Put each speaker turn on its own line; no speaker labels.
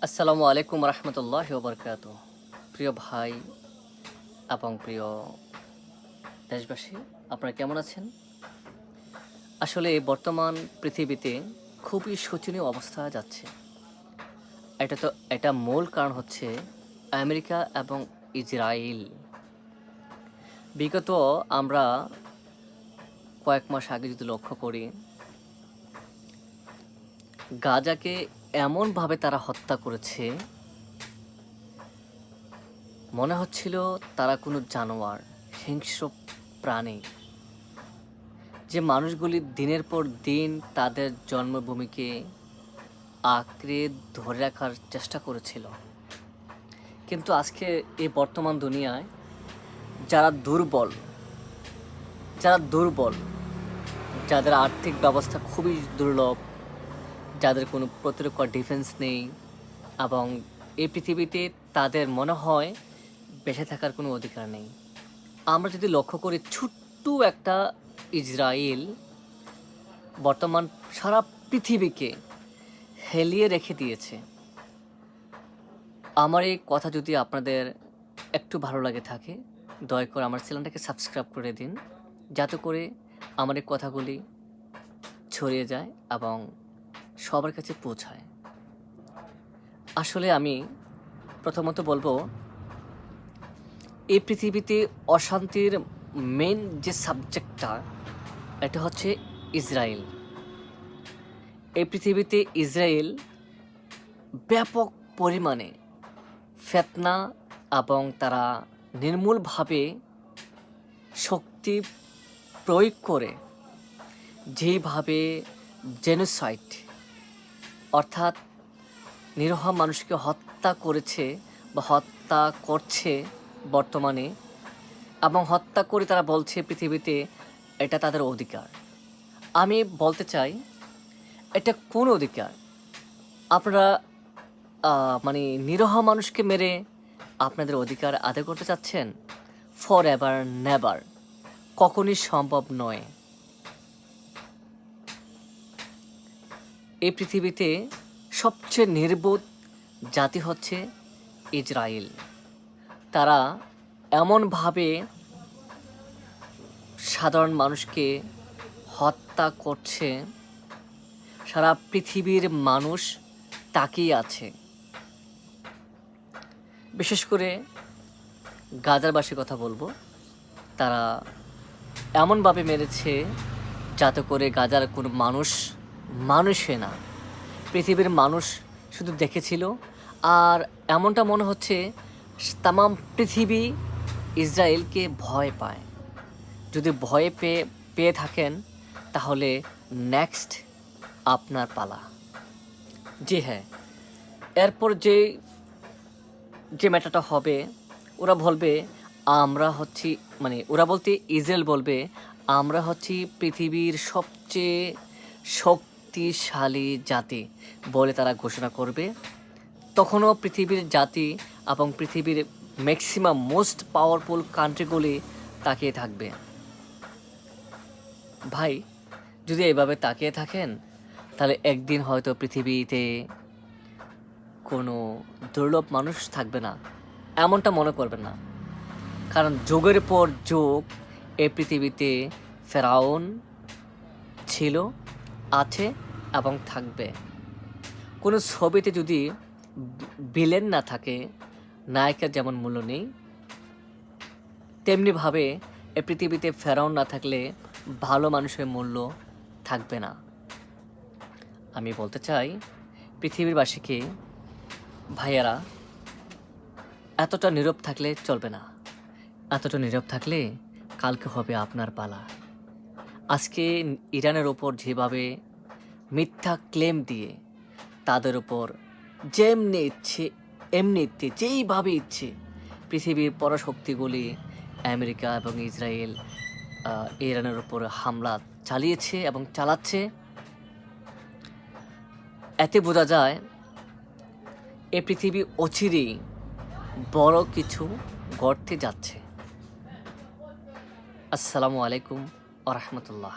আসসালামু আলাইকুম রহমতুল্লাহি ওয়া বারাকাতুহু। প্রিয় ভাই এবং প্রিয় দেশবাসী, আপনারা কেমন আছেন? আসলে বর্তমান পৃথিবীতে খুবই শোচনীয় অবস্থা যাচ্ছে। এটা মূল কারণ হচ্ছে আমেরিকা এবং ইসরায়েল। বিগত আমরা কয়েক মাস আগে যদি লক্ষ্য করি, গাজাকে এমনভাবে তারা হত্যা করেছে, মনে হচ্ছিল তারা কোনো জানোয়ার, হিংস্র প্রাণী। যে মানুষগুলি দিনের পর দিন তাদের জন্মভূমিকে আঁকড়ে ধরে রাখার চেষ্টা করেছিল, কিন্তু আজকে এই বর্তমান দুনিয়ায় যারা দুর্বল, যাদের আর্থিক ব্যবস্থা খুবই দুর্লভ, যাদের কোনো প্রতিরক্ষা ডিফেন্স নেই, এবং এই পৃথিবীতে তাদের মনে হয় বেঁচে থাকার কোনো অধিকার নেই। আমরা যদি লক্ষ্য করি, ছোট্ট একটা ইসরায়েল বর্তমান সারা পৃথিবীকে হেলিয়ে রেখে দিয়েছে। আমার এই কথা যদি আপনাদের একটু ভালো লাগে থাকে, দয়া করে আমার চ্যানেলটাকে সাবস্ক্রাইব করে দিন, যাতে করে আমার এই কথাগুলি ছড়িয়ে যায় এবং সবার কাছে পৌঁছায়। আসলে আমি প্রথমত বলবো, এই পৃথিবীতে অশান্তির মেন যে সাবজেক্টটা, এটা হচ্ছে ইসরায়েল। এই পৃথিবীতে ইসরায়েল ব্যাপক পরিমাণে ফিতনা এবং তারা নির্মূলভাবে শক্তি প্রয়োগ করে যেভাবে জেনোসাইড, অর্থাৎ নিরীহ মানুষকে হত্যা করেছে বা হত্যা করছে বর্তমানে, এবং হত্যা করে তারা বলছে পৃথিবীতে এটা তাদের অধিকার। আমি বলতে চাই, এটা কোন অধিকার? আপনারা মানে নিরীহ মানুষকে মেরে আপনাদের অধিকার আদায় করতে চাচ্ছেন? ফর এভার নেভার, কখনই সম্ভব নয়। এই পৃথিবীতে সবচেয়ে নির্বোধ জাতি হচ্ছে ইসরায়েল। তারা এমনভাবে সাধারণ মানুষকে হত্যা করছে, সারা পৃথিবীর মানুষ তাকিয়ে আছে। বিশেষ করে গাজারবাসীর কথা বলবো, তারা এমনভাবে মেরেছে যাতে করে গাজার কোনো মানুষে না, পৃথিবীর মানুষ শুধু দেখেছিল। আর এমনটা মনে হচ্ছে তামাম পৃথিবী ইসরায়েলকে ভয় পায়। যদি ভয় পেয়ে থাকেন, তাহলে নেক্সট আপনার পালা। জি হ্যাঁ, এরপর যে ম্যাটারটা হবে, ওরা বলবে আমরা হচ্ছি, মানে ওরা বলতে ইসরায়েল বলবে আমরা হচ্ছি পৃথিবীর সবচেয়ে শক্তিশালী জাতি বলে তারা ঘোষণা করবে। তখনও পৃথিবীর জাতি এবং পৃথিবীর ম্যাক্সিমাম মোস্ট পাওয়ারফুল কান্ট্রিগুলি তাকিয়ে থাকবে। ভাই, যদি এভাবে তাকিয়ে থাকেন, তাহলে একদিন হয়তো পৃথিবীতে কোনো দুর্লভ মানুষ থাকবে না, এমনটা মনে করবেন না। কারণ যুগের পর যুগ এই পৃথিবীতে ফেরাউন ছিল, আছে এবং থাকবে। কোনো ছবিতে যদি ভিলেন না থাকে, নায়কের যেমন মূল্য নেই, তেমনিভাবে এই পৃথিবীতে ফেরাউন না থাকলে ভালো মানুষের মূল্য থাকবে না। আমি বলতে চাই পৃথিবীরবাসীকে, ভাইয়ারা, এতটা নীরব থাকলে চলবে না। এতটা নীরব থাকলে কালকে হবে আপনার পালা। আজকে ইরানের ওপর যেভাবে মিথ্যা ক্লেম দিয়ে তাদের ওপর যেমনি ইচ্ছে এমনিতে যেইভাবে ইচ্ছে পৃথিবীর পরাশক্তিগুলি আমেরিকা এবং ইসরায়েল ইরানের ওপর হামলা চালিয়েছে এবং চালাচ্ছে, এতে বোঝা যায় এ পৃথিবী অচিরেই বড় কিছু গড়তে যাচ্ছে। আসসালামু আলাইকুম ওয়া রাহমাতুল্লাহ।